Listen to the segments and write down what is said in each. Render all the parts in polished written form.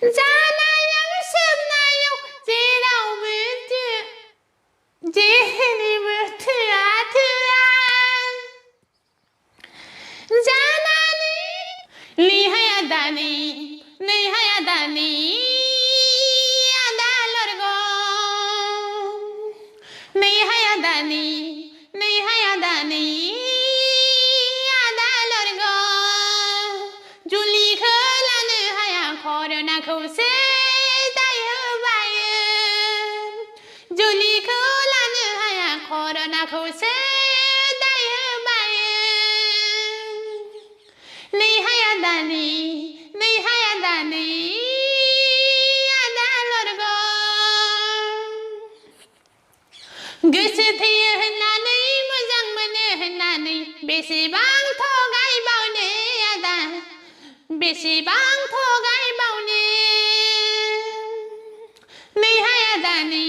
जानायाव सोबनायाव जेरावबो जेनिबो थोआ जानानै लिहाया दानि नैहाया दानि आदा लरगो नैहाया दानि आदा लरगो जुलिखौ लानो हाया कर'नाखौसो दाय होबायो जुलिखौ लानो हाया कर'नाखौसो दाय होबायो नैहाया दानि आदा लरगो गोसो थैयो होननानै मोजां मोनो होननानै बेसेबां थगायबावनो आदा बेसेबां थगायबावनो नैहाया दानि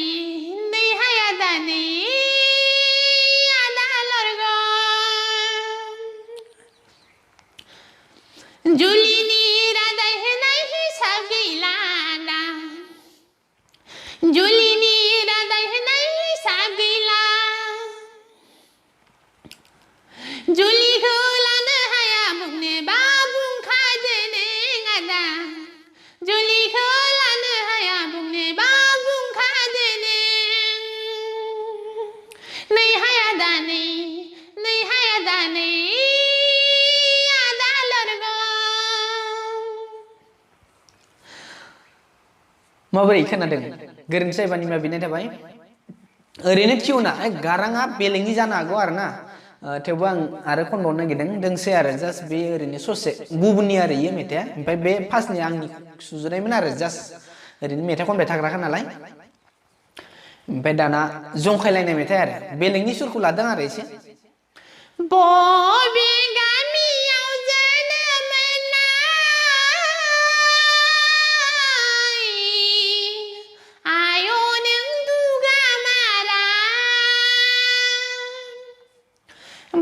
आदा लरगो जुलिनि रादाय होनाय हिसाब गैला आदा जुलिनि रादाय होनाय हिसाब गैला जुलिखौ लानो हाया बुंनोबा बुंखादो नों आदा जुलिखौ लानो हाया बुंनोबा बुंखादो नों नैहाया दानि आदा लरगो माबोरै खोनादों गोरोन्थि जायोबा निमाहा बिनाय थाबाय ओरैनो टिउना गाराङा बेलेगनि जानो हागौ आरोना थेवबो आं आरो खनबावनो नागिरदों दोंसे आरो जास्ट बे ओरैनो ससे गुबुननि आरो इयो मेथाइया ओमफ्राय बे फार्स्टनि आंनि सुजुनायमोन आरो जास्ट ओरैनो मेथाइ खनबाय थाग्राखा नालाय ओमफ्राय दाना जंखायलायनाय मेथाइ आरो बेलेगनि सुरखौ लादों आरो एसे बबे गामियाव जोनोम मोननाय आय' नों दुगामारा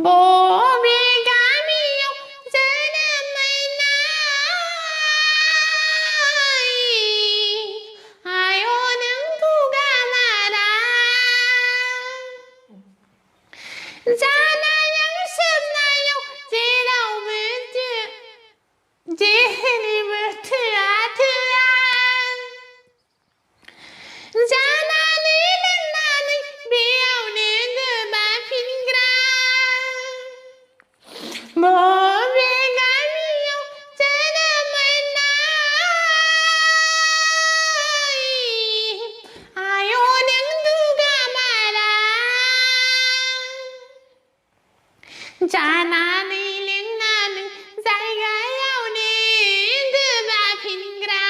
बबे गामियाव जोनोम मोननाय आय' नों दुगामारा जानायाव सोबनायाव जेरावबो जेनिबो थोआ जानानै लोंनानै बेयावनो गोमाफिनग्रा बबे गामियाव जोनोम मोननाय आय' नों दुगामारा जानानै लोंनानै जायगायावनो गोमाफिनग्रा